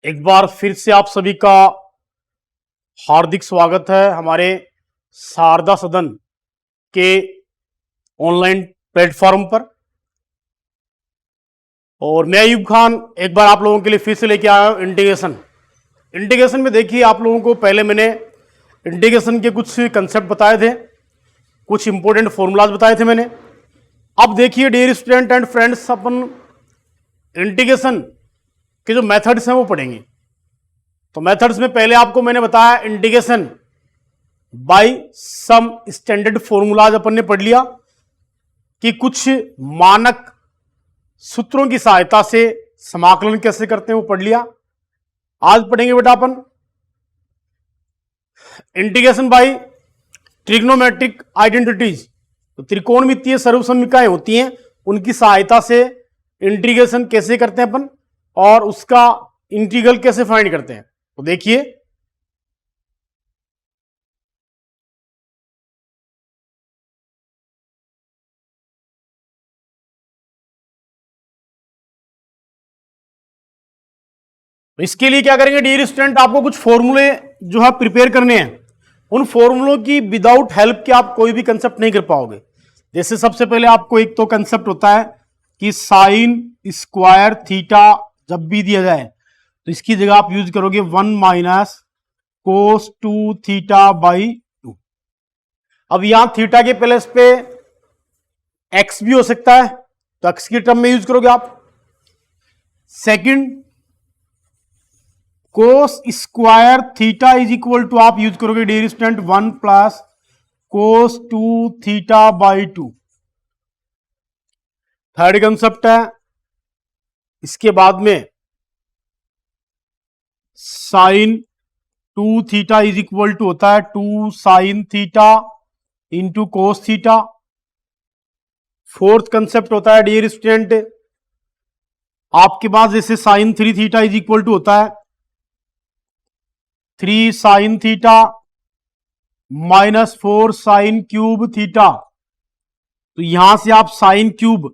एक बार फिर से आप सभी का हार्दिक स्वागत है हमारे शारदा सदन के ऑनलाइन प्लेटफॉर्म पर। और मैं अयूब खान एक बार आप लोगों के लिए फिर से लेके आया हूं इंटीग्रेशन में देखिए, आप लोगों को पहले मैंने इंटीग्रेशन के कुछ कंसेप्ट बताए थे, कुछ इंपॉर्टेंट फॉर्मूलाज बताए थे मैंने। अब देखिए डियर स्टूडेंट एंड फ्रेंड्स, अपन इंटीग्रेशन के जो मेथड्स हैं वो पढ़ेंगे। तो मेथड्स में पहले आपको मैंने बताया integration by some standard formulas अपन ने पढ़ लिया कि कुछ मानक सूत्रों की सहायता से समाकलन कैसे करते हैं वो पढ़ लिया। आज पढ़ेंगे बेटा अपन इंटीग्रेशन बाय ट्रिग्नोमेट्रिक आइडेंटिटीज। तो त्रिकोणमितीय सर्वसमीकरणाएं होती हैं, उनकी सहायता से इंटीग्रेशन कैसे करते हैं अपन और उसका इंटीग्रल कैसे फाइंड करते हैं। तो देखिए इसके लिए क्या करेंगे डियर स्टूडेंट, आपको कुछ फॉर्मूले जो है प्रिपेयर करने हैं। उन फॉर्मूलों की विदाउट हेल्प के आप कोई भी कंसेप्ट नहीं कर पाओगे। जैसे सबसे पहले आपको एक तो कंसेप्ट होता है कि साइन स्क्वायर थीटा जब भी दिया जाए तो इसकी जगह आप यूज करोगे 1 माइनस कोस 2 थीटा बाई 2। अब यहां थीटा के प्लेस पे एक्स भी हो सकता है तो एक्स की टर्म में यूज करोगे आप। Second, cos square theta is equal to आप यूज करोगे dear student 1 plus cos 2 theta by 2। Third concept है इसके बाद में sine 2 theta is equal to होता है 2 sine theta into cos theta. Fourth concept होता है डियर स्टूडेंट, आपके पास जैसे sine 3 theta is equal to होता है 3 sine theta minus 4 sine cube theta. तो यहां से आप साइन क्यूब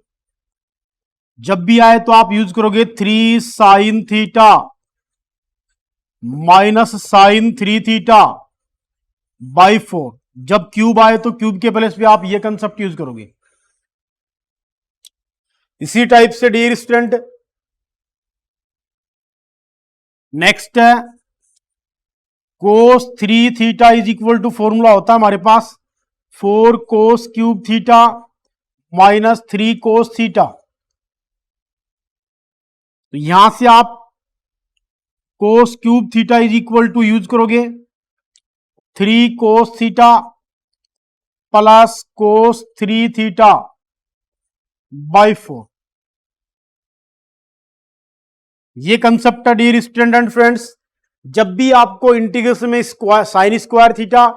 जब भी आए तो आप यूज करोगे 3 sine theta minus sine 3 theta by 4। जब क्यूब आए तो क्यूब के प्लेस पे आप ये कंसेप्ट यूज करोगे। इसी टाइप से डियर स्टूडेंट नेक्स्ट है cos 3 theta is equal to formula होता है हमारे पास 4 cos cube theta minus 3 cos theta. तो यहां से आप cos cube theta is equal to use करोगे 3 cos theta plus cos 3 theta by 4। ये कंसेप्ट है डियर स्टूडेंट एंड फ्रेंड्स। जब भी आपको इंटीग्रेशन में साइन स्क्वायर थीटा,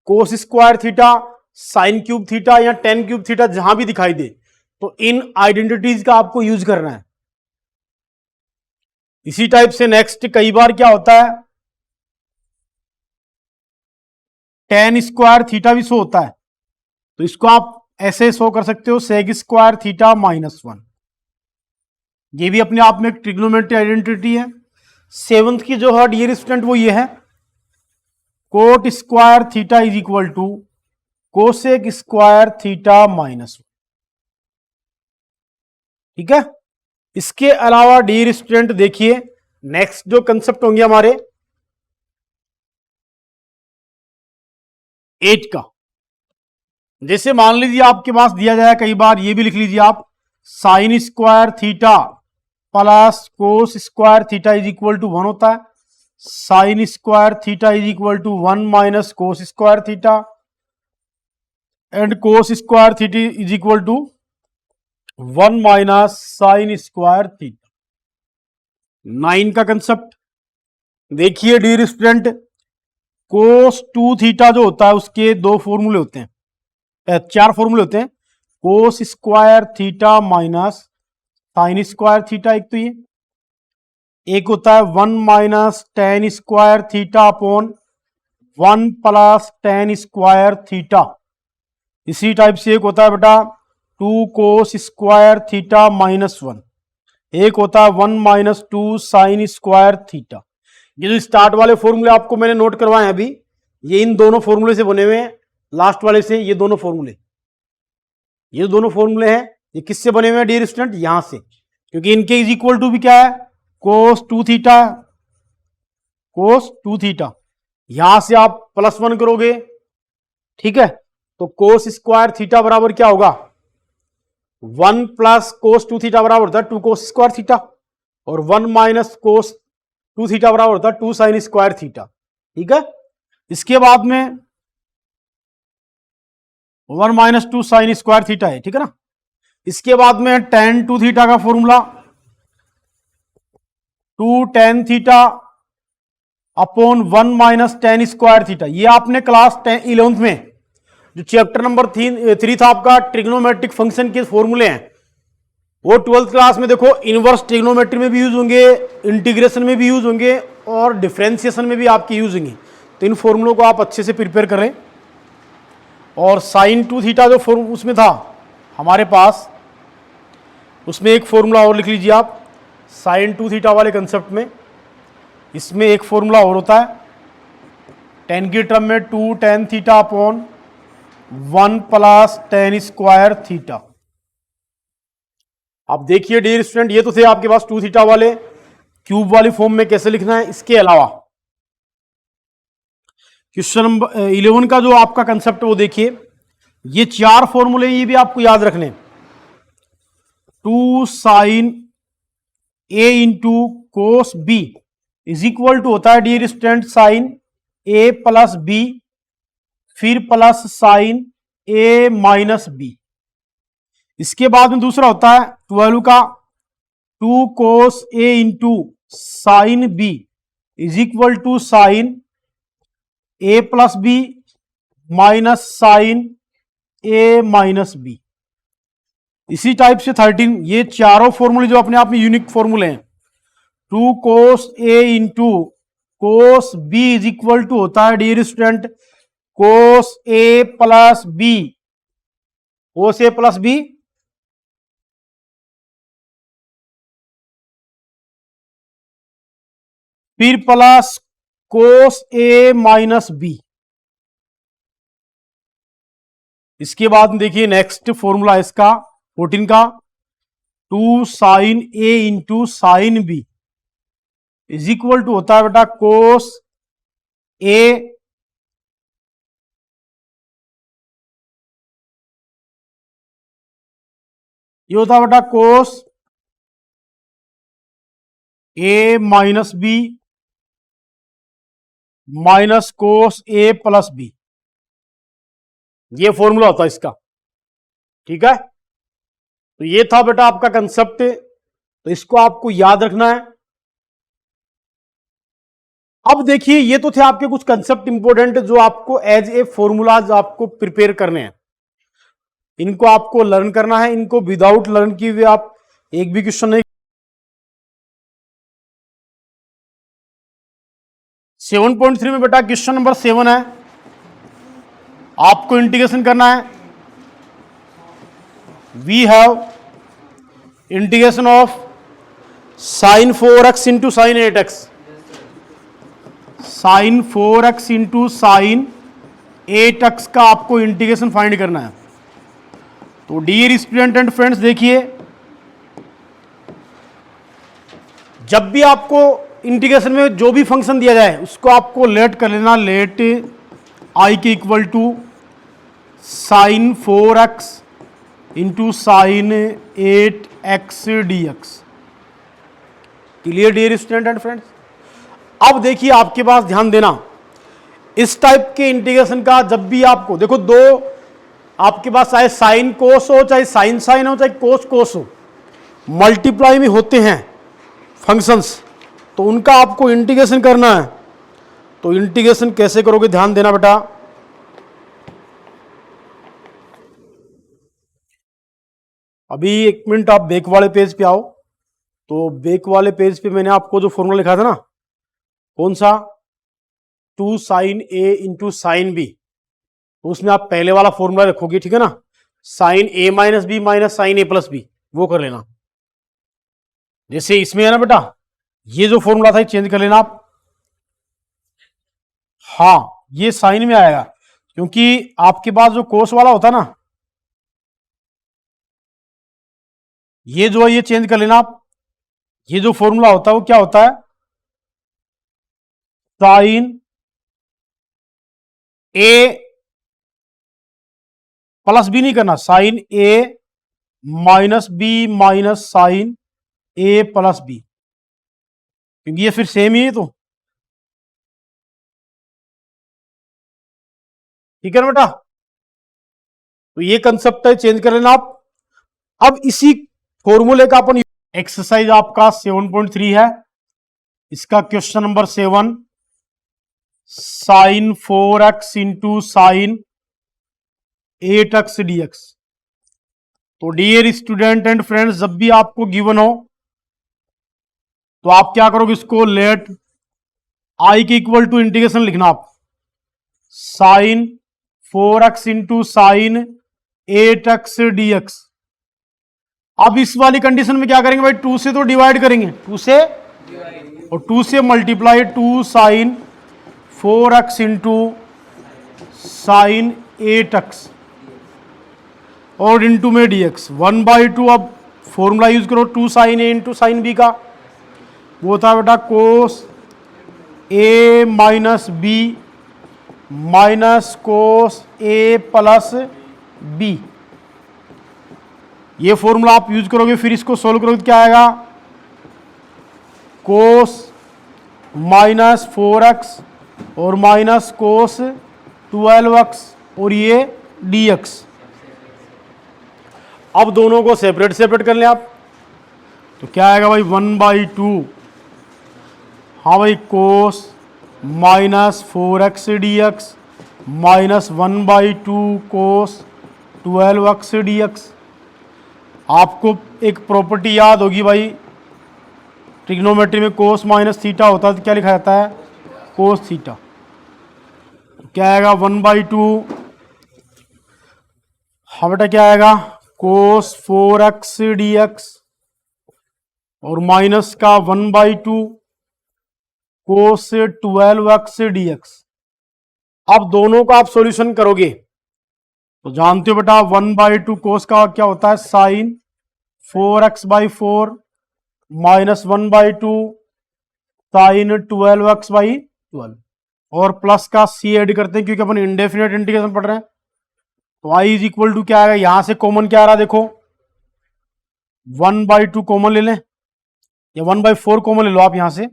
कोस square theta, sign cube theta या टेन क्यूब थीटा जहां भी दिखाई दे तो इन आइडेंटिटीज का आपको यूज करना है। इसी टाइप से नेक्स्ट कई बार क्या होता है टेन स्क्वायर थीटा भी शो होता है, तो इसको आप ऐसे शो कर सकते हो सेक स्क्वायर थीटा माइनस 1। ये भी अपने आप में एक ट्रिग्नोमेट्री आइडेंटिटी है। सेवंथ की जो है डियर स्टूडेंट वो ये है cot square theta is equal to cosec square theta minus 1। ठीक है। इसके अलावा डियर स्टूडेंट देखिए नेक्स्ट जो कंसेप्ट होंगे हमारे 8 का। जैसे मान लीजिए आपके पास दिया जाए, कई बार ये भी लिख लीजिए आप sine square theta plus cos square theta is equal to 1 होता है। Sine square theta is equal to 1 minus cos square theta and cos square theta is equal to 1 minus sine square theta. 9 का concept देखिए dear student, कोस 2 theta जो होता है उसके 2 फॉर्मूले होते हैं, 4 फॉर्मूले होते हैं। कोस square theta minus sine square theta, एक तो ये एक होता है 1 minus ten square theta upon 1 plus ten square theta. इसी टाइप से एक होता है बेटा 2 कोस स्क्वायर थीटा माइनस 1। एक होता है 1 माइनस 2 साइन स्क्वायर थीटा। ये जो स्टार्ट वाले फॉर्मूले आपको मैंने नोट करवाए हैं अभी, ये इन दोनों फॉर्मूले से बने हुए हैं, लास्ट वाले से। ये दोनों फॉर्मूले, ये दोनों फॉर्मूले हैं, ये किससे बने हुए हैं डियर स्टूडेंट? यहां से, क्योंकि इनके इज इक्वल टू भी क्या है? कोस 2 थीटा, कोस 2 थीटा। यहां से आप +1 करोगे, ठीक है, तो कोस स्क्वायर थीटा बराबर क्या होगा? 1 प्लस कोस 2 थीटा बराबर होता है 2 कोस स्क्वायर थीटा, और 1 माइनस कोस 2 थीटा बराबर होता है 2 साइन स्क्वायर थीटा। ठीक है, इसके बाद में 1 माइनस 2 साइन स्क्वायर थीटा है, ठीक है ना। इसके बाद में tan 2 थीटा का formula 2 tan theta upon 1 minus tan square theta. ये आपने क्लास 11th में जो चैप्टर नंबर 3 था आपका, ट्रिग्नोमेट्रिक फंक्शन के फॉर्मूले हैं, वो 12th क्लास में देखो इनवर्स ट्रिग्नोमेट्री में भी यूज होंगे, इंटीग्रेशन में भी यूज होंगे, और डिफरेंशिएशन में भी आपके यूज होंगे। तो इन फॉर्मूलों को आप अच्छे से प्रिपेयर करें। और साइन 2 थीटा जो उसमें था हमारे पास, उसमें एक फॉर्मूला और लिख लीजिए आप साइन 2 थीटा वाले कंसेप्ट में। इसमें एक फॉर्मूला और होता है tan की टर्म में 2 tan theta upon 1 plus tan square theta. अब देखिए डियर स्टूडेंट, ये तो थे आपके पास 2 थीटा वाले, क्यूब वाली फॉर्म में कैसे लिखना है। इसके अलावा क्वेश्चन नंबर 11 का जो आपका कंसेप्ट वो देखिए, ये 4 फॉर्मूले ये भी आपको याद रखने। 2 sine A into cos B is equal to होता है dear student sine A plus B, फिर plus sine A minus B. इसके बाद में दूसरा होता है 12 का 2 cos A into sine B is equal to sine A plus B minus sine A minus B. इसी टाइप से 13, ये चारों फॉर्मूले जो अपने आप में यूनिक फॉर्मूले हैं। 2 cos A into cos B is equal to होता है dear student cos A plus B, cos A plus B, फिर plus cos A minus B. इसके बाद देखिए नेक्स्ट फॉर्मूला इसका 14 का 2 sine A into sine B is equal to होता है बेटा कोस ए, ये होता है बेटा cos A minus B minus cos A plus B. ये फॉर्मूला होता है इसका, ठीक है। तो ये था बेटा आपका कंसेप्ट, तो इसको आपको याद रखना है। अब देखिए ये तो थे आपके कुछ कंसेप्ट इंपॉर्टेंट जो आपको एज ए फॉर्मूलाज आपको प्रिपेयर करने हैं, इनको आपको लर्न करना है। इनको विदाउट लर्न किए हुए आप एक भी क्वेश्चन नहीं। 7.3 में बेटा क्वेश्चन नंबर 7 है, आपको इंटीग्रेशन करना है। We have integration of sine 4x into sine 8x, sine 4x into sine 8x का आपको इंटीग्रेशन फाइंड करना है। तो डियर स्टूडेंट एंड फ्रेंड्स देखिए, जब भी आपको इंटीग्रेशन में जो भी फंक्शन दिया जाए उसको आपको लेट कर लेना, लेट आई के equal to sine 4x into sine 8x dx। Clear dear student and friends. अब देखिए आपके पास ध्यान देना, इस टाइप के इंटीग्रेशन का जब भी आपको देखो, दो आपके पास चाहे साइन कोस हो, चाहे साइन साइन हो, चाहे कोस कोस हो, मल्टीप्लाई में होते हैं फंक्शंस, तो उनका आपको इंटीग्रेशन करना है। तो इंटीग्रेशन कैसे करोगे ध्यान देना बेटा। अभी एक मिनट आप बैक वाले पेज पे आओ। तो बैक वाले पेज पे मैंने आपको जो फॉर्मूला लिखा था ना, कौन सा, 2 sine A into sine B, तो उसमें आप पहले वाला फॉर्मूला रखोगे, ठीक है ना, sign A minus B minus sine A plus B, वो कर लेना। जैसे इसमें है ना बेटा, ये जो फॉर्मूला था चेंज कर लेना आप। हाँ, ये साइन में आएगा, क्योंकि आपके पास जो कोस वाला होता है ना, ये जो है ये चेंज कर लेना आप। ये जो फॉर्मूला होता है वो क्या होता है, साइन ए प्लस बी नहीं करना, sign A minus B minus sine A plus B, क्योंकि ये फिर सेम ही है। तो ठीक है ना बेटा, तो ये कंसेप्ट है, चेंज कर लेना आप। अब इसी फॉर्मूले का अपन, एक्सरसाइज आपका 7.3 है, इसका question number 7, sine 4x into sine 8x dx। तो डियर स्टूडेंट एंड फ्रेंड्स, जब भी आपको गिवन हो तो आप क्या करोगे, इसको लेट आई के इक्वल टू इंटीग्रेशन लिखना आप, sign 4x into sine 8x dx। अब इस वाली कंडीशन में क्या करेंगे भाई, 2 से तो डिवाइड करेंगे, 2 से, और 2 से multiply 2 sign 4x into sine 8x और इंटू में dx 1/2। अब फॉर्मूला यूज करो 2 sine A into sine B का, वो होता है बेटा cos A minus B minus cos A plus B. ये फॉर्मूला आप यूज करोगे, फिर इसको सोल्व करोगे तो क्या आएगा, कोस माइनस 4x और माइनस कोस 12x और ये dx। अब दोनों को सेपरेट सेपरेट कर लें आप, तो क्या आएगा भाई 1/2। हाँ भाई, कोस माइनस 4x dx माइनस 1/2 कोस 12x dx। आपको एक प्रॉपर्टी याद होगी भाई, ट्रिग्नोमेट्री में कोस माइनस थीटा होता है तो क्या लिखा जाता है, कोस थीटा। क्या आएगा 1/2, हाँ बेटा क्या आएगा, कोस 4x dx और माइनस का 1/2 कोस 12x dx। अब दोनों का आप सॉल्यूशन करोगे तो जानते हो बेटा 1/2 कोस का क्या होता है, sign 4x/4 minus 1/2 sign 12x/12 और प्लस का c ऐड करते हैं क्योंकि अपन इंडेफिनेट इंटीग्रेशन पढ़ रहे हैं। तो i इज इक्वल टू क्या आएगा, यहां से कॉमन क्या आ रहा है देखो, 1/2 कॉमन ले लें या 1/4 कॉमन ले लो आप, यहां से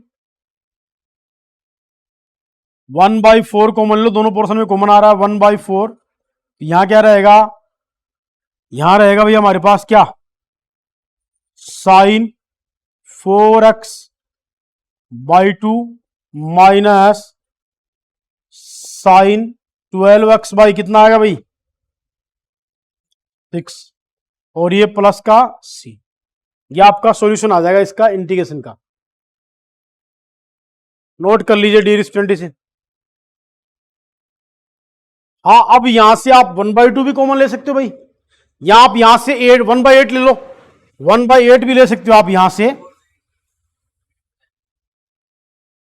1/4 कॉमन ले लो, दोनों पोर्शन में कॉमन आ रहा है 1/4। यहां क्या रहेगा, यहां रहेगा भैया हमारे पास क्या, sign 4x/2 minus sign 12x by कितना आएगा भाई 6 और ये प्लस का c। ये आपका सॉल्यूशन आ जाएगा इसका इंटीग्रेशन का। नोट कर लीजिए डियर स्टूडेंट इसे। हाँ, अब यहां से आप 1/2 भी कॉमन ले सकते हो भाई, या आप यहां से 1/8 ले लो, 1/8 भी ले सकते हो आप यहां से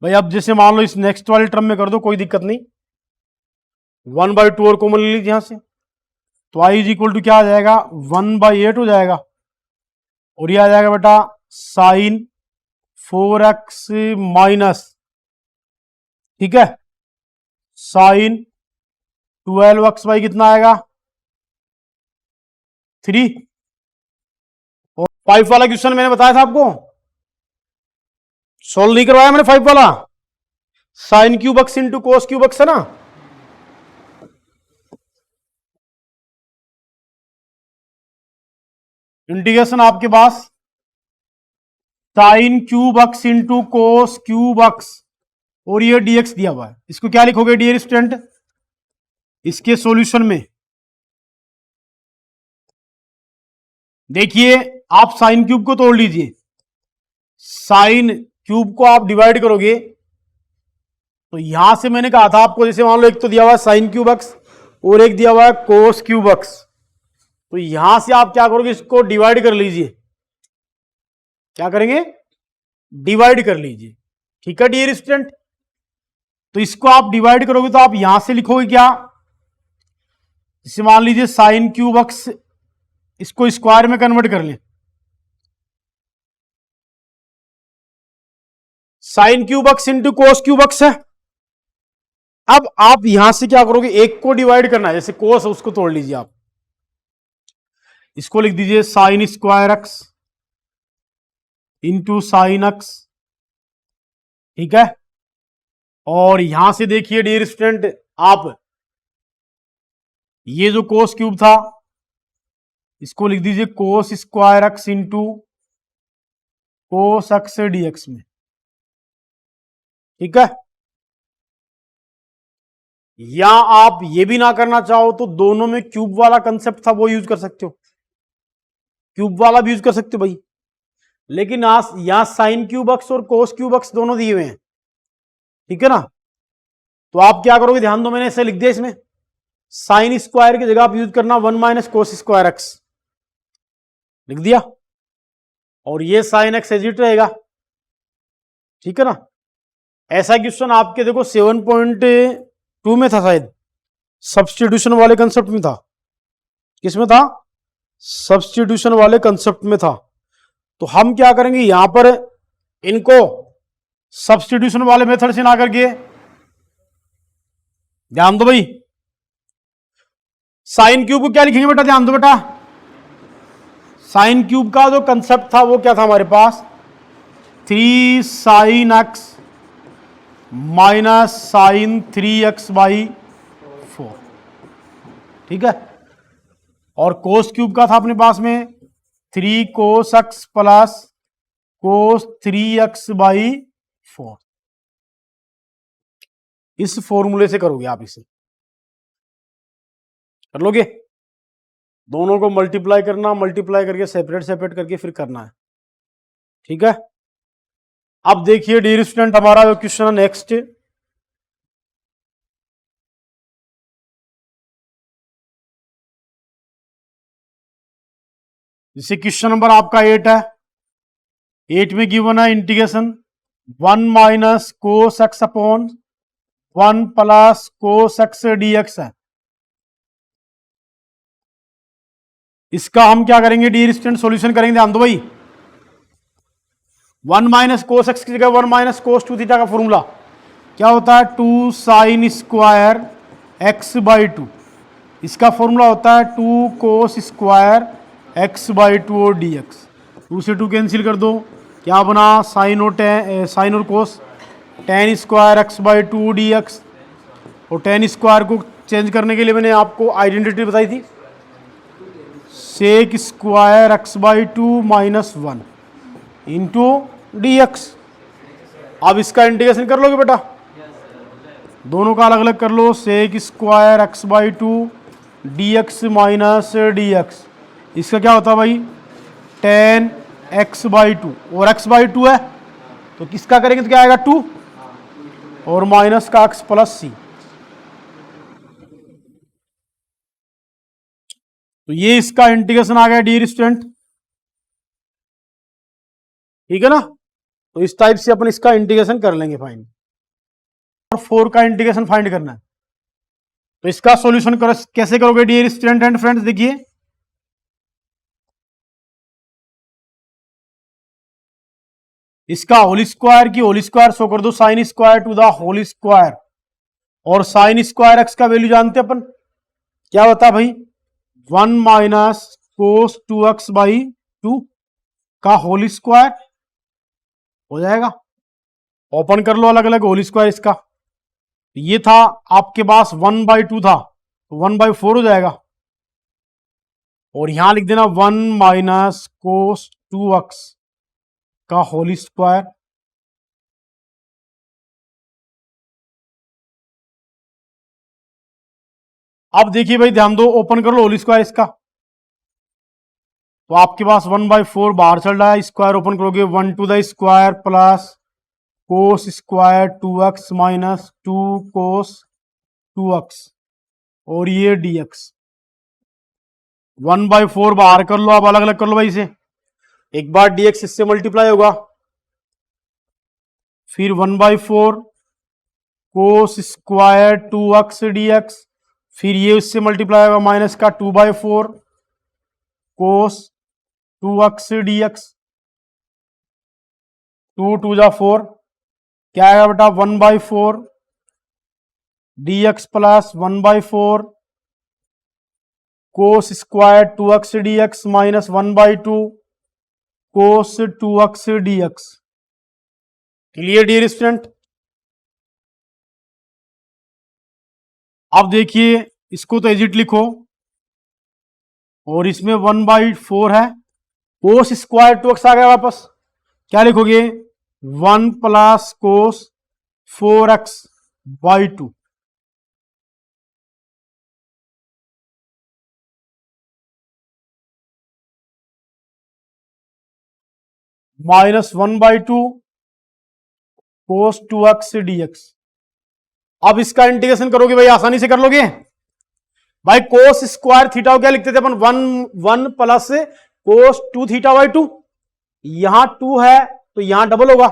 भाई। अब जैसे मान लो इस नेक्स्ट वाले टर्म में कर दो, कोई दिक्कत नहीं, 1/2 और कॉमन ले लीजिए यहां से, तो i इज इक्वल टू क्या आ जाएगा 1/8 हो जाएगा और ये आ जाएगा बेटा साइन 4x माइनस, ठीक है, साइन 12x बाई कितना आएगा 3। और 5 वाला क्वेश्चन मैंने बताया था आपको, सोल्व नहीं करवाया मैंने 5 वाला, sine cube x into cos cube x है ना। इंटीग्रेशन आपके पास sine cube x into cos cube x और ये dx दिया हुआ है, इसको क्या लिखोगे डियर स्टूडेंट, इसके सॉल्यूशन में देखिए आप साइन क्यूब को तोड़ लीजिए, साइन क्यूब को आप डिवाइड करोगे तो यहां से मैंने कहा था आपको, जैसे मान लो एक तो दिया हुआ है साइन क्यूब एक्स और एक दिया हुआ है कोस क्यूब एक्स, तो यहां से आप क्या करोगे, इसको डिवाइड कर लीजिए, क्या करेंगे, डिवाइड कर लीजिए। ठीक है डियर स्टूडेंट, तो इसको आप डिवाइड करोगे तो आप यहां से लिखोगे क्या, जैसे मान लीजिए साइन क्यूब एक्स, इसको स्क्वायर में कन्वर्ट कर लें, sign cube x into cos cube x है। अब आप यहां से क्या करोगे, एक को डिवाइड करना है, जैसे कोस है उसको तोड़ लीजिए आप, इसको लिख दीजिए sign square x into sine x. ठीक है, और यहां से देखिए डियर स्टूडेंट, आप ये जो कोस क्यूब था इसको लिख दीजिए cos square x into cos x dx में। ठीक है, या आप ये भी ना करना चाहो तो दोनों में क्यूब वाला कंसेप्ट था वो यूज कर सकते हो, क्यूब वाला भी यूज कर सकते हो भाई, लेकिन आज यहां साइन क्यूब एक्स और कोस क्यूब एक्स दोनों दिए हुए हैं। ठीक है ना, तो आप क्या करोगे, ध्यान दो मैंने ऐसे लिख दिया, इसमें साइन स्क्वायर की जगह आप यूज करना 1 माइनस कोस स्क्वायर एक्स, लिख दिया, और ये साइन एक्स एजिट रहेगा। ठीक है ना, ऐसा क्वेश्चन आपके देखो 7.2 में था शायद, सब्स्टिट्यूशन वाले कंसेप्ट में था, किसमें था, सब्स्टिट्यूशन वाले कंसेप्ट में था। तो हम क्या करेंगे, यहां पर इनको सब्स्टिट्यूशन वाले मेथड से ना करके, ध्यान दो भाई, साइन क्यूब को क्या लिखेंगे बेटा, ध्यान दो बेटा, साइन क्यूब का जो कंसेप्ट था वो क्या था हमारे पास, 3 sine x minus sine 3x by 4। ठीक है, और कोस क्यूब का था अपने पास में 3 cos x plus cos 3x by 4। इस फॉर्मूले से करोगे आप, इसे कर लोगे, दोनों को मल्टीप्लाई करना, मल्टीप्लाई करके सेपरेट सेपरेट करके फिर करना है। ठीक है, अब देखिए डियर स्टूडेंट, हमारा जो क्वेश्चन है नेक्स्ट, जैसे क्वेश्चन नंबर आपका 8 है, 8 में गिवन है integration 1 minus cos x upon 1 plus cos x dx है। इसका हम क्या करेंगे डियर स्टूडेंट, सॉल्यूशन करेंगे, ध्यान दो भाई, 1 माइनस कोस एक्स की जगह 1 माइनस कोस 2 थीटा का फॉर्मूला क्या होता है, 2 साइन स्क्वायर एक्स बाई 2, इसका फॉर्मूला होता है 2 कोस स्क्वायर एक्स बाई 2 और डी एक्स। 2 से 2 कैंसिल कर दो, क्या बना, साइन और साइन और cos, tan square x by 2 d x, और टेन स्क्वायर को चेंज करने के लिए मैंने आपको आइडेंटिटी बताई थी, sec square x by 2 minus 1 into d x. अब इसका इंटीग्रेशन कर लोगे बेटा, दोनों का अलग अलग कर लो, sec square x by 2 d x minus d x, इसका क्या होता है भाई, टेन एक्स बाई 2, और एक्स बाई 2 है तो किसका करेंगे तो क्या आएगा 2, और माइनस का एक्स प्लस सी। तो ये इसका इंटीग्रेशन आ गया डियर स्टूडेंट। ठीक है ना, तो इस टाइप से अपन इसका इंटीग्रेशन कर लेंगे फाइंड, और 4 का इंटीग्रेशन फाइंड करना है। तो इसका सॉल्यूशन कैसे करोगे डियर स्टूडेंट एंड फ्रेंड्स, देखिए इसका होल स्क्वायर की होल स्क्वायर शो कर दो, sine square to the whole square, और साइन स्क्वायर एक्स का वैल्यू जानते हैं अपन, क्या होता है भाई, 1 माइनस कोस 2x बाई 2 का होल स्क्वायर हो जाएगा। ओपन कर लो अलग अलग होल स्क्वायर इसका, ये था आपके पास 1 बाई 2 था तो 1 बाई 4 हो जाएगा, और यहां लिख देना 1 माइनस कोस 2x का होल स्क्वायर। अब देखिए भाई ध्यान दो, ओपन कर लो होल स्क्वायर इसका, तो आपके पास 1 बाई 4 बाहर चल रहा है, स्क्वायर ओपन करोगे 1 to the square plus cos square 2x minus 2 cos 2x, और ये dx, 1 बाई 4 बाहर कर लो, अब अलग अलग कर लो भाई इसे, एक बार dx इससे मल्टीप्लाई होगा, फिर 1/4 कोस स्क्वायर 2x dx, फिर ये उससे मल्टीप्लाई होगा माइनस का 2/4 कोस 2x dx, 2 2 जा 4, क्या आएगा बेटा 1/4 dx plus 1/4 cos square 2x dx minus 1/2 cos 2x dx। Clear dear student? अब देखिए इसको तो एजिट लिखो और इसमें 1/4 है, कोस स्क्वायर 2x आ गया वापस, क्या लिखोगे 1 प्लस कोस 4x/2, minus 1/2 cos 2x dx। अब इसका इंटीग्रेशन करोगे भाई, आसानी से कर लोगे भाई। कोस स्क्वायर थीटा को क्या लिखते थे अपन, 1 प्लस कोस 2 थीटा/2, यहां 2 है तो यहां डबल होगा,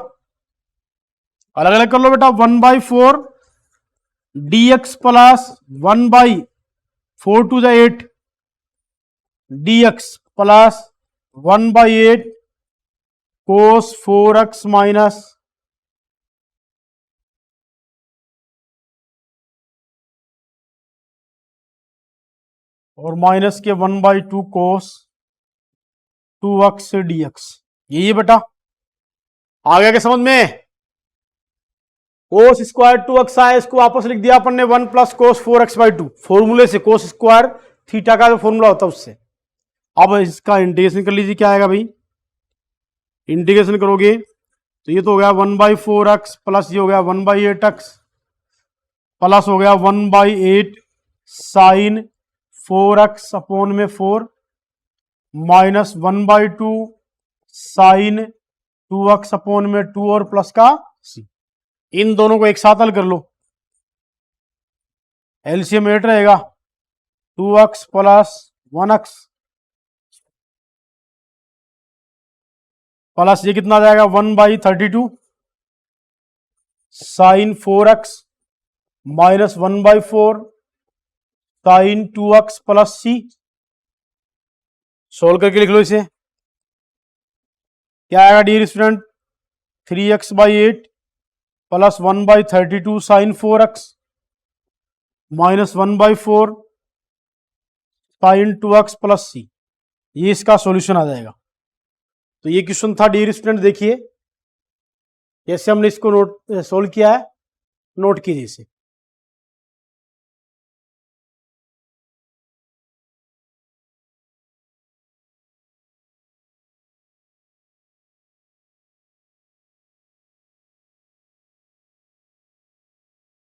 अलग अलग कर लो बेटा। 1/4 dx प्लस 1/4 2 8 dx प्लस 1/8 कोस 4x माइनस और माइनस के 1/2 कोस 2x dx। यही बेटा आ गया क्या समझ में? कोस स्क्वायर 2x आया, इसको वापस लिख दिया अपन ने 1 प्लस कोस 4x/2, फॉर्मूले से कोस स्क्वायर थीटा का जो फॉर्मूला होता है उससे। अब इसका इंटीग्रेशन कर लीजिए, क्या आएगा भाई, इंटीग्रेशन करोगे तो ये तो हो गया 1/4x प्लस ये हो गया 1/8x प्लस हो गया 1/8 साइन 4x अपॉन में 4 माइनस 1/2 साइन 2x अपॉन में 2 और प्लस का c। इन दोनों को एक साथ हल कर लो, एलसीएम 8 रहेगा, 2x प्लस 1x प्लस ये कितना आ जाएगा 1/32 sine 4x minus 1/4 sine 2x plus c। Solve करके लिख लो इसे, क्या आएगा dear student, 3x/8 plus 1/32 sine 4x minus 1/4 sine 2x plus c। ये इसका सॉल्यूशन आ जाएगा। तो ये क्वेश्चन था डियर स्टूडेंट, देखिए कैसे हमने इसको नोट सोल्व किया है, नोट कीजिए इसे।